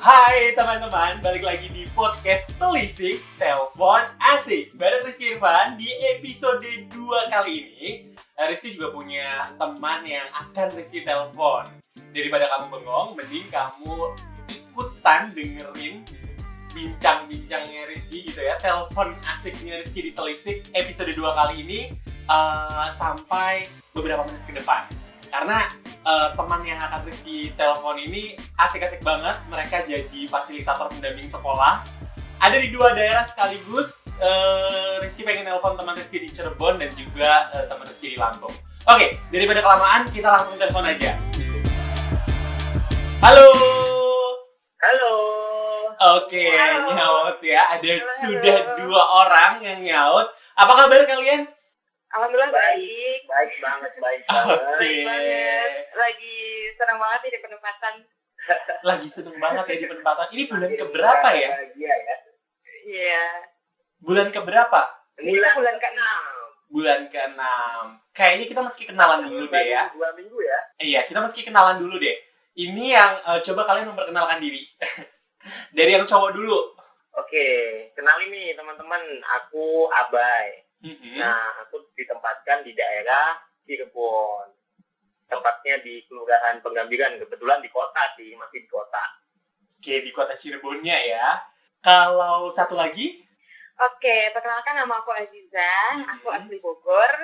Hai teman-teman, balik lagi di podcast Telisik Telepon Asik bareng Rizky Irfan. Di episode 2 kali ini Rizky juga punya teman yang akan Rizky telepon. Daripada kamu bengong, mending kamu ikutan dengerin bincang-bincangnya Rizky gitu ya. Telepon asiknya Rizky di Telisik episode 2 kali ini sampai beberapa menit ke depan. Karena teman yang akan Rizky telepon ini asik-asik banget. Mereka jadi fasilitator pendamping sekolah. Ada di 2 daerah sekaligus. Rizky pengen telepon teman Rizky di Cirebon dan juga teman Rizky di Lampung. Oke, daripada kelamaan kita langsung telepon aja. Halo. Halo. Oke, nyaut ya. Ada sudah 2 orang yang nyaut. Apa kabar kalian? Alhamdulillah baik banget. Oke. Lagi senang banget di penempatan. Lagi seneng banget ya di penempatan. Ini bulan keberapa ya? Iya. Bulan keberapa? Ini bulan ke-6. Bulan ke-6. Kayaknya kita mesti kenalan dulu deh ya. 2 minggu ya. Iya, kita mesti kenalan dulu deh. Ini yang coba kalian memperkenalkan diri. Dari yang cowok dulu. Oke, kenalin nih teman-teman, aku Abai. Nah, aku ditempatkan di daerah Cirebon. Tempatnya di Kelurahan Penggambiran, kebetulan di kota sih, masih di kota. Oke, di kota Cirebonnya ya. Kalau satu lagi? Oke, perkenalkan nama aku Aziza, aku asli Bogor.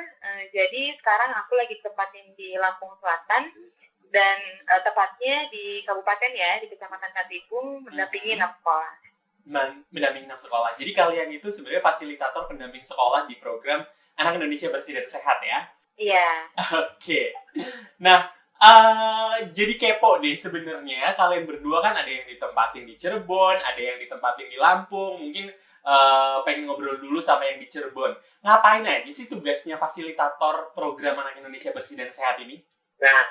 Jadi sekarang aku lagi ditempatin di Lampung Selatan dan tepatnya di kabupaten ya, di Kecamatan Katigung, mendampingi 6 sekolah. Mendampingi 6 sekolah. Jadi kalian itu sebenarnya fasilitator pendamping sekolah di program Anak Indonesia Bersih dan Sehat ya? Iya. Oke. Nah, jadi kepo deh sebenarnya. Kalian berdua kan ada yang ditempatin di Cirebon, ada yang ditempatin di Lampung. Mungkin pengen ngobrol dulu sama yang di Cirebon. Ngapain aja sih tugasnya fasilitator program Anak Indonesia Bersih dan Sehat ini? Nah,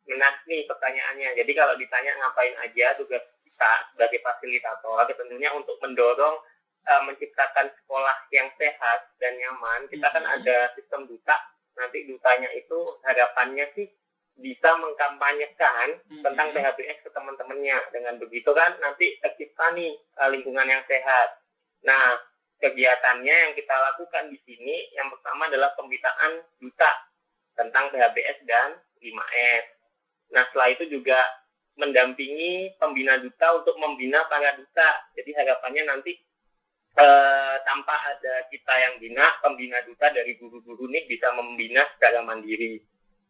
menarik nih pertanyaannya. Jadi kalau ditanya ngapain aja tugas kita sebagai fasilitator, tentunya untuk mendorong menciptakan sekolah yang sehat dan nyaman. Kita kan ada sistem duta. Nanti dutanya itu harapannya sih bisa mengkampanyekan tentang PHBS ke teman-temannya. Dengan begitu kan nanti tercipta nih lingkungan yang sehat. Nah, kegiatannya yang kita lakukan di sini yang pertama adalah pemberitaan duta tentang PHBS dan 5S. Nah, setelah itu juga mendampingi pembina duta untuk membina para duta. Jadi harapannya nanti tanpa ada kita yang bina, pembina duta dari guru-guru ini bisa membina secara mandiri.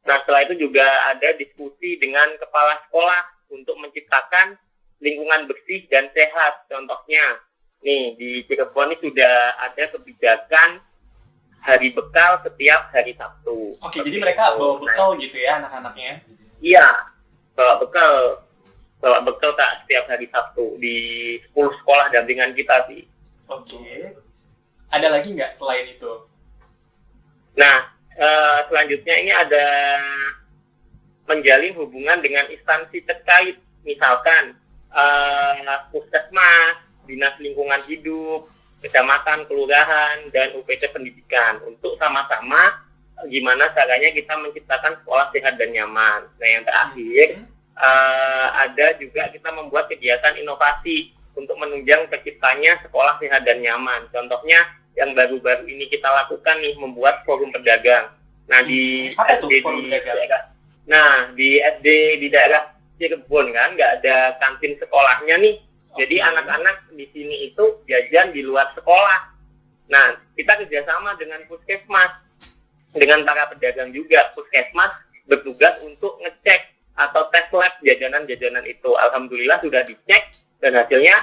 Nah, setelah itu juga ada diskusi dengan kepala sekolah untuk menciptakan lingkungan bersih dan sehat. Contohnya, nih di Cirebon ini sudah ada kebijakan hari bekal setiap hari Sabtu. Oke, jadi mereka bawa bekal gitu ya anak-anaknya? Iya, bawa bekal tak setiap hari Sabtu di 10 sekolah dampingan kita sih. Oke. Ada lagi nggak selain itu? Nah, selanjutnya ini ada menjalin hubungan dengan instansi terkait, misalkan puskesmas, dinas lingkungan hidup, kecamatan, kelurahan, dan UPT pendidikan untuk sama-sama gimana caranya kita menciptakan sekolah sehat dan nyaman. Nah, yang terakhir ada juga kita membuat kegiatan inovasi untuk menunjang terciptanya sekolah sehat dan nyaman. Contohnya yang baru-baru ini kita lakukan nih, membuat forum pedagang. Nah, di SD di SD di daerah Cirebon kan nggak ada kantin sekolahnya nih. Jadi anak-anak di sini itu jajan di luar sekolah. Nah, kita kerjasama dengan puskesmas, dengan para pedagang juga. Puskesmas bertugas untuk ngecek atau tes lab jajanan-jajanan itu. Alhamdulillah sudah dicek dan hasilnya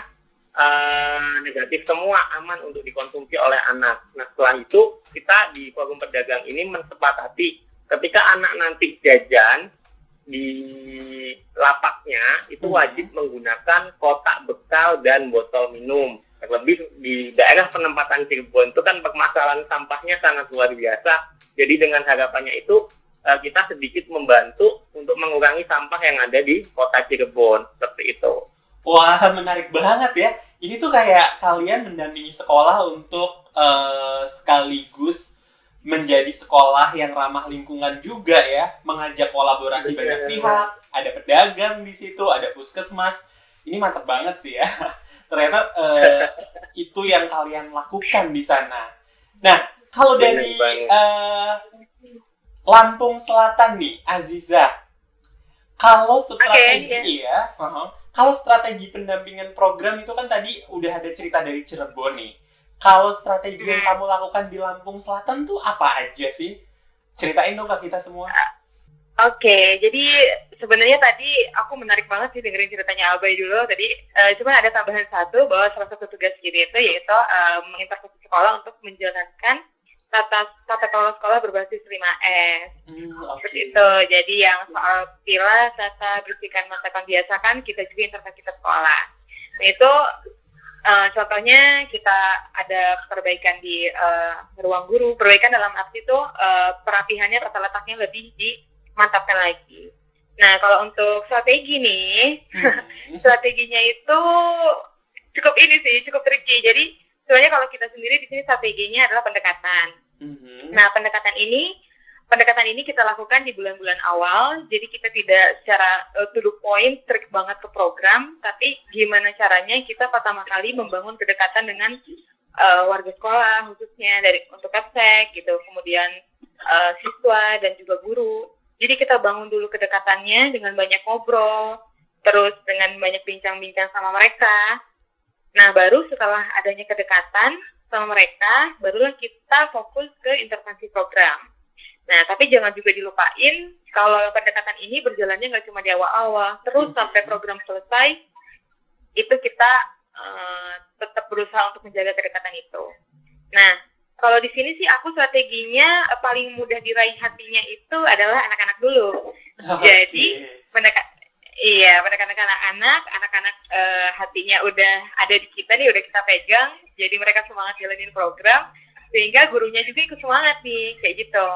negatif semua, aman untuk dikonsumsi oleh anak. Nah, setelah itu kita di forum pedagang ini mensepakati ketika anak nanti jajan di lapaknya itu wajib menggunakan kotak bekal dan botol minum. Terlebih di daerah penempatan Cirebon itu kan permasalahan sampahnya sangat luar biasa. Jadi dengan harapannya itu kita sedikit membantu untuk mengurangi sampah yang ada di kota Cirebon, seperti itu. Wah, menarik banget ya. Ini tuh kayak kalian mendampingi sekolah untuk sekaligus menjadi sekolah yang ramah lingkungan juga ya, mengajak kolaborasi banyak pihak, ada pedagang di situ, ada puskesmas. Ini mantep banget sih ya. Ternyata itu yang kalian lakukan di sana. Nah, kalau dari Lampung Selatan nih, Aziza, kalau strategi kalau strategi pendampingan program itu kan tadi udah ada cerita dari Cirebon nih. Kalau strategi yang kamu lakukan di Lampung Selatan tuh apa aja sih? Ceritain dong ke kita semua. Oke, jadi sebenarnya tadi aku menarik banget sih dengerin ceritanya Abai dulu. Tadi cuma ada tambahan satu bahwa salah satu tugas kita itu yaitu mengintervensi sekolah untuk menjalankan tata kelola sekolah berbasis 5S. Seperti itu. Jadi yang soal pilah, tata, bersihkan, matakan, biasakan, kita juga intervensi ke sekolah. Nah, itu contohnya kita ada perbaikan di ruang guru. Perbaikan dalam arti itu perapihannya, tata letaknya lebih dimantapkan lagi. Nah, kalau untuk strategi nih, strateginya itu cukup tricky. Jadi sebenarnya kalau kita sendiri di sini strateginya adalah pendekatan. Nah, pendekatan ini kita lakukan di bulan-bulan awal. Jadi kita tidak secara to the point, strict banget ke program, tapi gimana caranya kita pertama kali membangun kedekatan dengan warga sekolah, khususnya untuk kapsek gitu, kemudian siswa dan juga guru. Jadi kita bangun dulu kedekatannya dengan banyak ngobrol, terus dengan banyak bincang-bincang sama mereka. Nah, baru setelah adanya kedekatan sama mereka, barulah kita fokus ke intervensi program. Nah, tapi jangan juga dilupain kalau pendekatan ini berjalannya nggak cuma di awal-awal, terus sampai program selesai, itu kita tetap berusaha untuk menjaga kedekatan itu. Nah, kalau di sini sih aku strateginya paling mudah diraih hatinya itu adalah anak-anak dulu. Jadi pendekatan anak-anak hatinya udah ada di kita nih, udah kita pegang. Jadi mereka semangat jalanin program, sehingga gurunya juga ikut semangat nih, kayak gitu.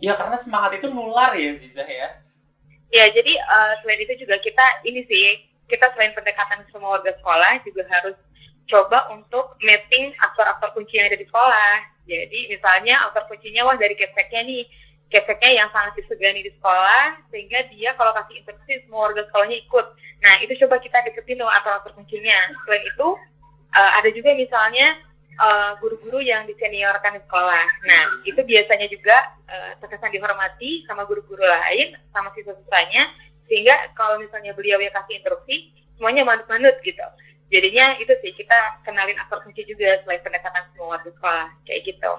Ya, karena semangat itu nular ya, Ziza ya. Ya, jadi selain itu juga kita selain pendekatan ke semua warga sekolah juga harus coba untuk mapping aktor-aktor kunci yang ada di sekolah. Jadi misalnya aktor kuncinya dari kepeknya nih, kepeknya yang sangat disegani di sekolah, sehingga dia kalau kasih instruksi semua warga sekolahnya ikut. Nah, itu coba kita deketin aktor-aktor kuncinya. Selain itu, ada juga misalnya guru-guru yang diseniorkan di sekolah. Nah, itu biasanya juga terkesan dihormati sama guru-guru lain, sama siswa-siswanya, sehingga kalau misalnya beliau yang kasih instruksi, semuanya manut-manut gitu. Jadinya itu sih, kita kenalin aktor kunci juga selain pendekatan semua warga sekolah, kayak gitu.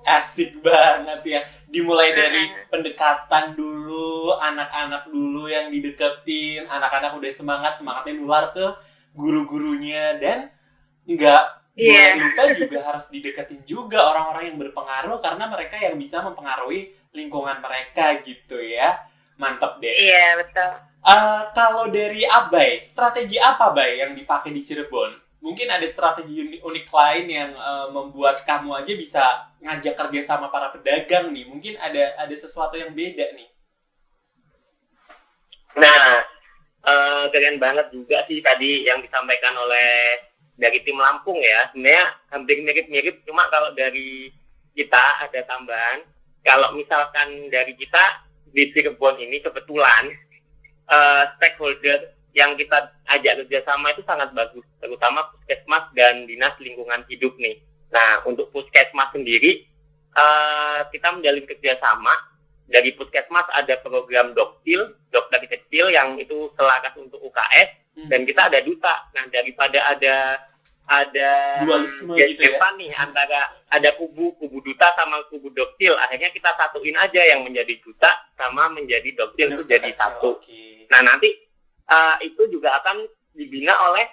Asik banget ya. Dimulai dari pendekatan dulu, anak-anak dulu yang dideketin, anak-anak udah semangatnya nular ke guru-gurunya, dan nggak boleh lupa juga harus dideketin juga orang-orang yang berpengaruh, karena mereka yang bisa mempengaruhi lingkungan mereka gitu ya. Mantap deh. Iya, betul. Kalau dari Abai, strategi apa Bay yang dipakai di Cirebon? Mungkin ada strategi unik lain yang membuat kamu aja bisa ngajak kerja sama para pedagang nih. Mungkin ada sesuatu yang beda nih. Nah, keren banget juga sih tadi yang disampaikan oleh dari tim Lampung ya. Sebenarnya hampir mirip-mirip, cuma kalau dari kita ada tambahan. Kalau misalkan dari kita di Cirebon ini kebetulan stakeholder yang kita ajak kerjasama itu sangat bagus, terutama Puskesmas dan Dinas Lingkungan Hidup nih. Nah, untuk Puskesmas sendiri, kita menjalin kerjasama. Dari Puskesmas ada program dokter kecil yang itu selaras untuk UKS, dan kita ada duta. Nah, daripada ada dualisme gitu ya, nih antara ada kubu duta sama kubu doktil, akhirnya kita satuin aja yang menjadi duta sama menjadi doktil itu jadi satu. Okay. Nah, nanti itu juga akan dibina oleh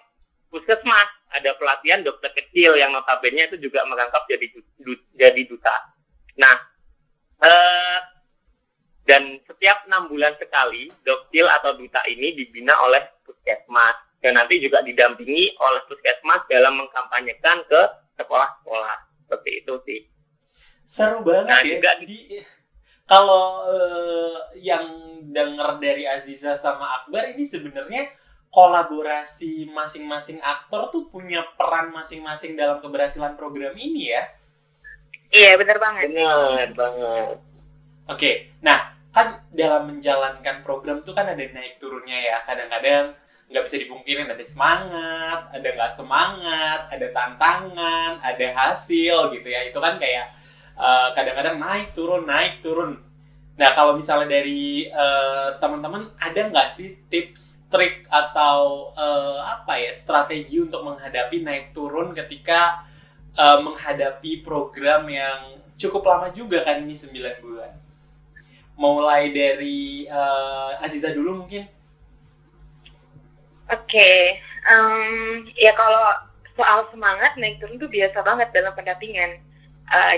Puskesmas, ada pelatihan dokter kecil yang notabene itu juga merangkap jadi duta. Nah, dan setiap 6 bulan sekali doktil atau duta ini dibina oleh Puskesmas. Dan nanti juga didampingi oleh Puskesmas dalam mengkampanyekan ke sekolah-sekolah. Seperti itu sih. Seru banget ya. Jadi kalau yang denger dari Aziza sama Akbar ini sebenarnya kolaborasi masing-masing aktor tuh punya peran masing-masing dalam keberhasilan program ini ya. Iya, benar banget. Benar banget. Oke, nah kan dalam menjalankan program tuh kan ada naik turunnya ya. Kadang-kadang nggak bisa dipungkirin ada semangat, ada nggak semangat, ada tantangan, ada hasil gitu ya. Itu kan kayak kadang-kadang naik turun. Nah kalau misalnya dari teman-teman ada nggak sih tips, trik atau strategi untuk menghadapi naik turun ketika menghadapi program yang cukup lama juga kan ini 9 bulan. Mulai dari Aziza dulu mungkin. Oke, ya kalau soal semangat naik turun tuh biasa banget dalam pendampingan.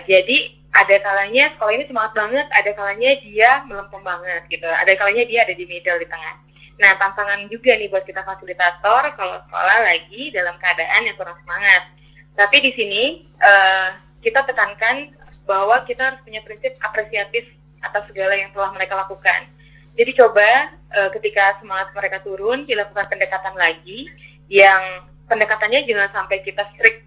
Jadi ada kalanya sekolah ini semangat banget, ada kalanya dia melempem banget gitu, ada kalanya dia ada di middle di tengah. Nah tantangan juga nih buat kita fasilitator kalau sekolah lagi dalam keadaan yang kurang semangat. Tapi di sini kita tekankan bahwa kita harus punya prinsip apresiatif atas segala yang telah mereka lakukan. Jadi coba ketika semangat mereka turun, dilakukan pendekatan lagi, yang pendekatannya jangan sampai kita strict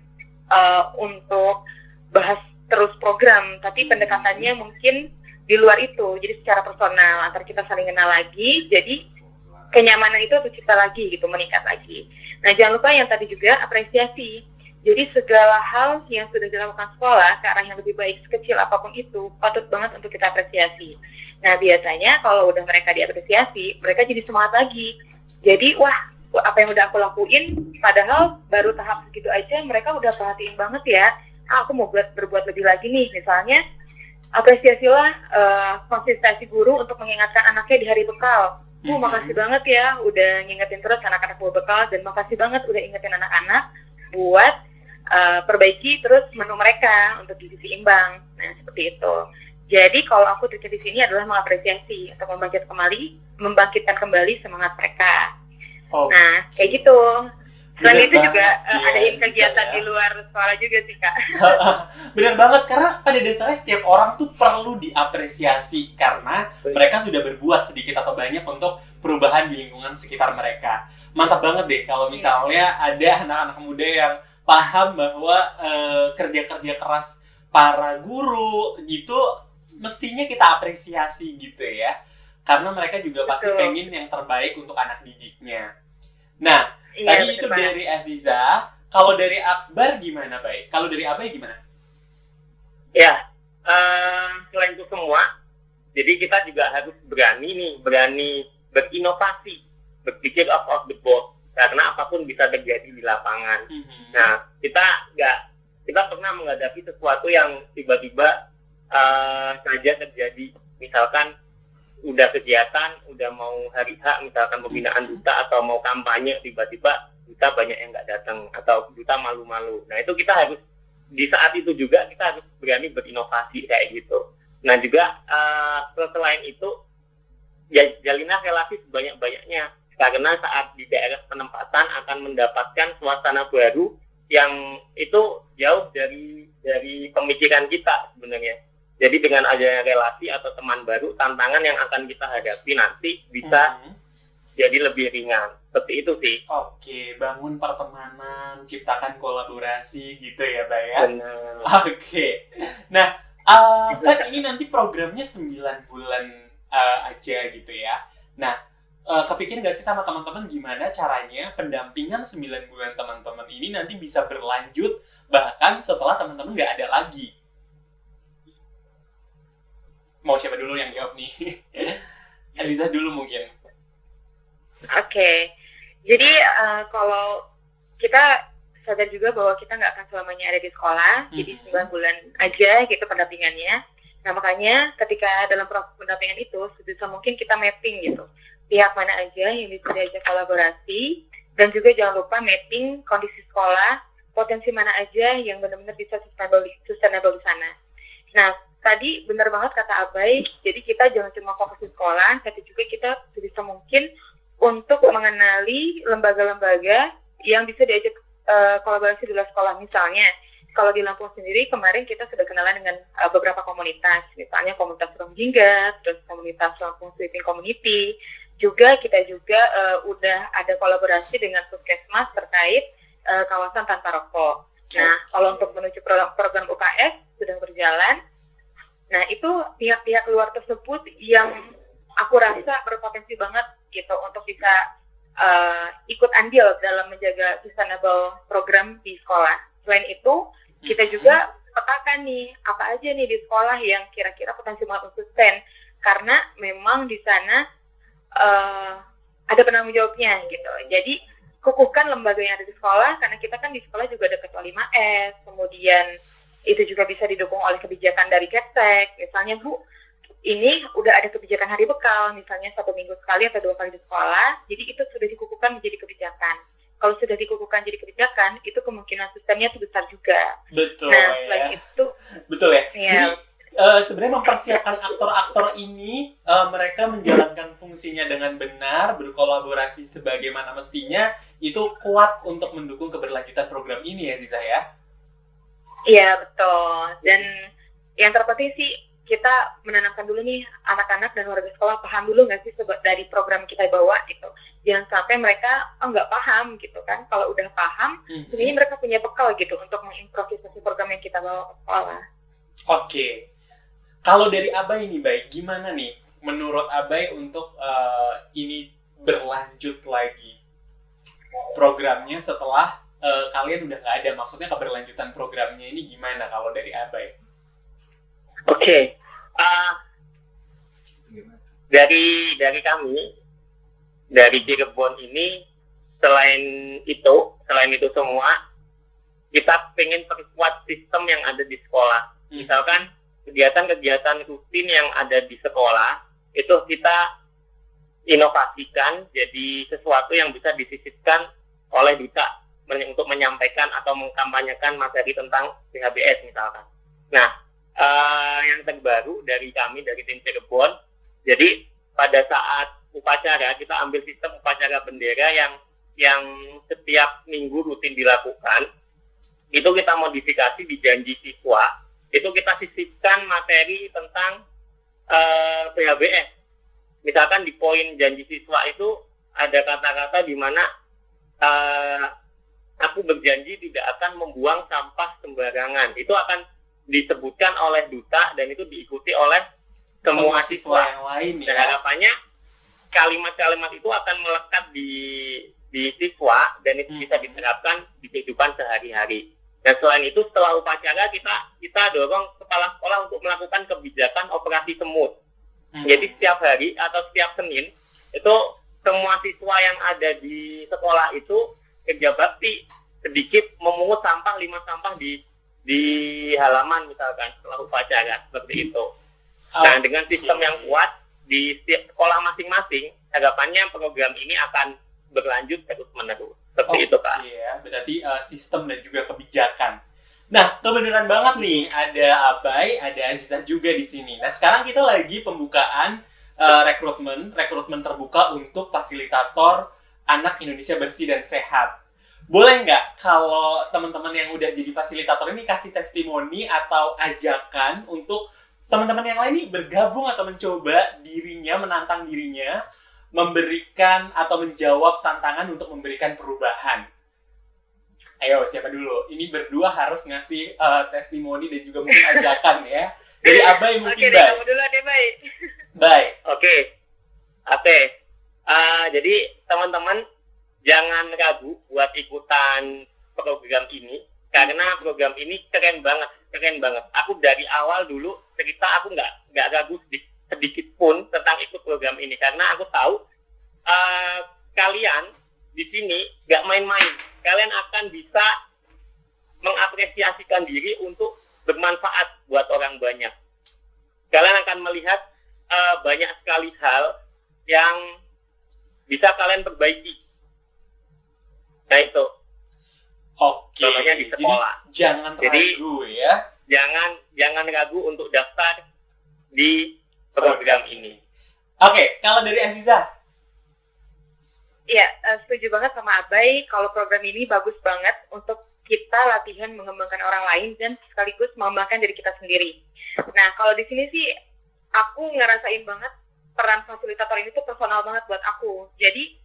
untuk bahas terus program, tapi pendekatannya mungkin di luar itu, jadi secara personal, antar kita saling kenal lagi, jadi kenyamanan itu tercipta lagi gitu, meningkat lagi. Nah jangan lupa yang tadi juga apresiasi. Jadi segala hal yang sudah dilakukan sekolah ke arah yang lebih baik, sekecil apapun itu, patut banget untuk kita apresiasi. Nah biasanya kalau udah mereka diapresiasi, mereka jadi semangat lagi. Jadi wah, apa yang udah aku lakuin, padahal baru tahap segitu aja mereka udah perhatiin banget ya. Aku mau berbuat lebih lagi nih, misalnya apresiasilah konsistensi guru untuk mengingatkan anaknya di hari bekal. Makasih banget ya udah ngingetin terus anak-anak bawa bekal, dan makasih banget udah ingetin anak-anak buat perbaiki terus menu mereka untuk gizi seimbang. Nah seperti itu. Jadi kalau aku triknya di sini adalah mengapresiasi untuk membangkitkan kembali semangat mereka. Nah kayak gitu. Selain itu juga ada kegiatan di luar sekolah juga sih Kak. Benar banget, karena pada dasarnya setiap orang tuh perlu diapresiasi karena mereka sudah berbuat sedikit atau banyak untuk perubahan di lingkungan sekitar mereka. Mantap banget deh kalau misalnya ada anak-anak muda yang paham bahwa kerja-kerja keras para guru gitu mestinya kita apresiasi gitu ya, karena mereka juga pasti pengen yang terbaik untuk anak didiknya. Nah tadi itu dari Aziza. Kalau dari Akbar gimana, Bay? Kalau dari Abai gimana? Ya, selain itu semua, jadi kita juga harus berani berinovasi, berpikir out of the box, karena apapun bisa terjadi di lapangan. Nah, kita pernah menghadapi sesuatu yang tiba-tiba saja terjadi. Misalkan udah kegiatan, udah mau hari H, misalkan pembinaan duta atau mau kampanye, tiba-tiba duta banyak yang nggak datang atau duta malu-malu. Nah itu kita harus, di saat itu juga kita harus berani berinovasi kayak gitu. Nah juga selain itu, jalinlah relasi sebanyak-banyaknya, karena saat di daerah penempatan akan mendapatkan suasana baru yang itu jauh dari pemikiran kita sebenarnya. Jadi dengan adanya relasi atau teman baru, tantangan yang akan kita hadapi nanti bisa jadi lebih ringan. Seperti itu sih. Oke, bangun pertemanan, ciptakan kolaborasi gitu ya, Mbak ya? Benar. Oke. Nah, kan ini nanti programnya 9 bulan aja gitu ya. Nah, kepikiran nggak sih sama teman-teman gimana caranya pendampingan 9 bulan teman-teman ini nanti bisa berlanjut bahkan setelah teman-teman nggak ada lagi? Mau siapa dulu yang jawab nih? Aziza dulu mungkin. Oke. Jadi kalau kita sadar juga bahwa kita nggak akan selamanya ada di sekolah, jadi 9 bulan aja gitu pendampingannya. Nah makanya ketika dalam proses pendampingan itu sebisa mungkin kita mapping gitu, pihak mana aja yang bisa diajak kolaborasi, dan juga jangan lupa mapping kondisi sekolah, potensi mana aja yang benar-benar bisa sustainable di sana. Nah tadi benar banget kata Abai, jadi kita jangan cuma fokus di sekolah, tapi juga kita sebisa mungkin untuk mengenali lembaga-lembaga yang bisa diajak kolaborasi di luar sekolah. Misalnya, kalau di Lampung sendiri, kemarin kita sudah kenalan dengan beberapa komunitas, misalnya komunitas Ruang Jingga, terus komunitas Lampung Sweeping Community, juga kita udah ada kolaborasi dengan Puskesmas terkait kawasan tanpa rokok. Nah, kalau untuk menuju program UKS sudah berjalan. Nah, itu pihak-pihak luar tersebut yang aku rasa berpotensi banget gitu untuk bisa ikut andil dalam menjaga sustainable program di sekolah. Selain itu, kita juga petakan nih, apa aja nih di sekolah yang kira-kira potensi banget untuk sustain. Karena memang di sana ada penanggung jawabnya gitu. Jadi, kukuhkan lembaga yang ada di sekolah, karena kita kan di sekolah juga ada ketua 5S, kemudian itu juga bisa didukung oleh kebijakan dari Keptek. Misalnya, Bu, ini udah ada kebijakan hari bekal, misalnya 1 minggu sekali atau 2 kali di sekolah, jadi itu sudah dikukuhkan menjadi kebijakan. Kalau sudah dikukuhkan jadi kebijakan, itu kemungkinan sistemnya itu besar juga. Betul. Nah, selain itu, betul ya. ya. Jadi sebenarnya mempersiapkan aktor-aktor ini, mereka menjalankan fungsinya dengan benar, berkolaborasi sebagaimana mestinya, itu kuat untuk mendukung keberlanjutan program ini ya, Ziza ya? Iya, betul. Dan yang terpenting sih, kita menanamkan dulu nih anak-anak dan warga sekolah paham dulu nggak sih dari program kita bawa gitu. Jangan sampai mereka nggak paham gitu kan. Kalau udah paham, sebenarnya mereka punya bekal gitu untuk mengimprovisasi program yang kita bawa ke sekolah. Oke. Kalau dari Abai nih, Bay, gimana nih menurut Abai untuk ini berlanjut lagi programnya setelah kalian udah nggak ada? Maksudnya keberlanjutan programnya ini gimana kalau dari Abai? Oke. Dari kami, dari Cirebon ini, selain itu semua, kita pengen perkuat sistem yang ada di sekolah. Misalkan kegiatan-kegiatan rutin yang ada di sekolah, itu kita inovasikan jadi sesuatu yang bisa disisipkan oleh duta untuk menyampaikan atau mengkampanyekan materi tentang PHBS misalkan. Nah, yang terbaru dari kami, dari tim Cirebon, jadi pada saat upacara kita ambil sistem upacara bendera yang setiap minggu rutin dilakukan. Itu kita modifikasi di janji siswa, itu kita sisipkan materi tentang PHBS. Misalkan di poin janji siswa itu ada kata-kata di mana aku berjanji tidak akan membuang sampah sembarangan. Itu akan disebutkan oleh duta dan itu diikuti oleh semua siswa yang lain ya. Dan harapannya kalimat-kalimat itu akan melekat di siswa dan itu bisa diterapkan di kehidupan sehari-hari. Dan selain itu setelah upacara kita dorong kepala sekolah untuk melakukan kebijakan operasi semut. Jadi setiap hari atau setiap Senin itu semua siswa yang ada di sekolah itu kerja bakti sedikit memungut sampah 5 sampah di halaman misalkan setelah upacara seperti itu. Nah, dengan sistem yang kuat di setiap sekolah masing-masing, harapannya program ini akan berlanjut terus-menerus. Seperti itu, Kak. Iya, berarti sistem dan juga kebijakan. Nah, kebenaran banget nih, ada Abai, ada Aziza juga di sini. Nah, sekarang kita lagi pembukaan rekrutmen terbuka untuk fasilitator anak Indonesia bersih dan sehat. Boleh nggak kalau teman-teman yang udah jadi fasilitator ini kasih testimoni atau ajakan untuk teman-teman yang lain nih bergabung atau mencoba dirinya, menantang dirinya, memberikan atau menjawab tantangan untuk memberikan perubahan. Ayo, siapa dulu? Ini berdua harus ngasih testimoni dan juga mungkin ajakan ya. Dari Abai mungkin, Oke, Bay. kamu dulu deh, Bay. Bay. Oke. Jadi teman-teman jangan ragu buat ikutan program ini karena program ini keren banget. Aku dari awal dulu cerita aku nggak ragu sedikit pun tentang ikut program ini karena aku tahu kalian di sini nggak main-main. Kalian akan bisa mengapresiasikan diri untuk bermanfaat buat orang banyak. Kalian akan melihat banyak sekali hal yang bisa kalian perbaiki. Nah itu. Oke. Contohnya di sekolah. Jadi jangan ragu ya. Jangan ragu untuk daftar di program ini. Oke, kalau dari Aziza? Iya, setuju banget sama Abai. Kalau program ini bagus banget untuk kita latihan mengembangkan orang lain dan sekaligus mengembangkan diri kita sendiri. Nah, kalau di sini sih aku ngerasain banget peran fasilitator ini tuh personal banget buat aku. Jadi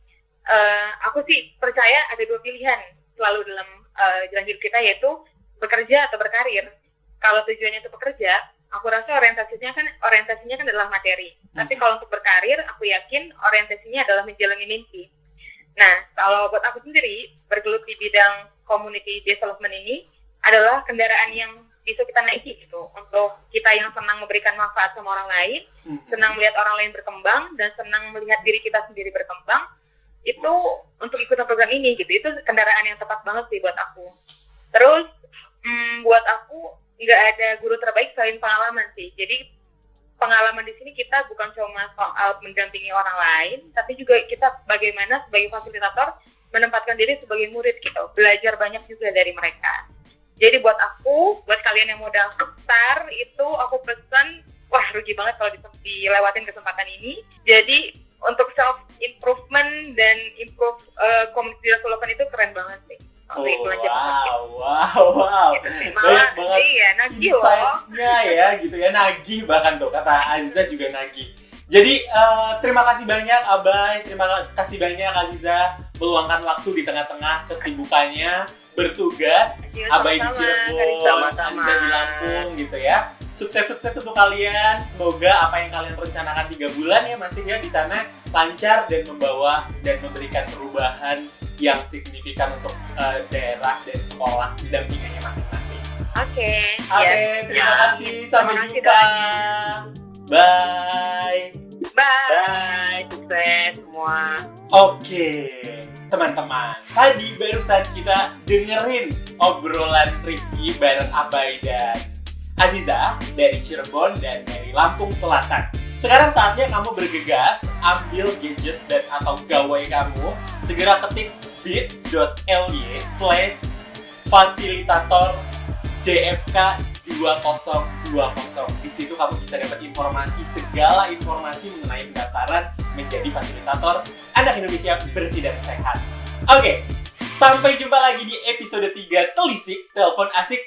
aku sih percaya ada dua pilihan selalu dalam jalan hidup kita, yaitu bekerja atau berkarir. Kalau tujuannya untuk bekerja, aku rasa orientasinya kan adalah materi. Tapi kalau untuk berkarir, aku yakin orientasinya adalah menjalani mimpi. Nah, kalau buat aku sendiri, bergelut di bidang community development ini adalah kendaraan yang bisa kita naiki gitu. Untuk kita yang senang memberikan manfaat sama orang lain, senang melihat orang lain berkembang, dan senang melihat diri kita sendiri berkembang, itu untuk ikutan program ini gitu. Itu kendaraan yang tepat banget sih buat aku. Terus, buat aku nggak ada guru terbaik selain pengalaman sih. Jadi pengalaman di sini kita bukan cuma soal mendampingi orang lain, tapi juga kita bagaimana sebagai fasilitator menempatkan diri sebagai murid gitu, belajar banyak juga dari mereka. Jadi buat kalian yang modal besar itu aku pesan, wah rugi banget kalau dilewatin kesempatan ini. Jadi untuk self improvement dan improve community development itu keren banget sih. Wow. Banyak banget insight-nya ya gitu ya, nagih bahkan tuh kata Aziza juga nagih. Jadi terima kasih banyak Abay, terima kasih banyak Aziza meluangkan waktu di tengah-tengah kesibukannya bertugas. Abay di Cirebon, Aziza di Lampung gitu ya. Sukses-sukses untuk kalian. Semoga apa yang kalian rencanakan 3 bulan ya masih ya di sana lancar dan membawa dan memberikan perubahan yang signifikan untuk daerah dan sekolah dampingannya masing-masing. Oke, terima kasih. Sampai jumpa. Bye. Bye. Sukses semua. Oke, teman-teman. Tadi barusan kita dengerin obrolan Rizky bareng Abay dan Aziza dari Cirebon dan dari Lampung Selatan. Sekarang saatnya kamu bergegas, ambil gadget dan atau gawai kamu, segera ketik bit.ly/fasilitator JFK 2020. Di situ kamu bisa dapat segala informasi mengenai pendaftaran menjadi fasilitator Anak Indonesia Bersih dan Sehat. Oke, sampai jumpa lagi di episode 3 Telisik Telepon Asik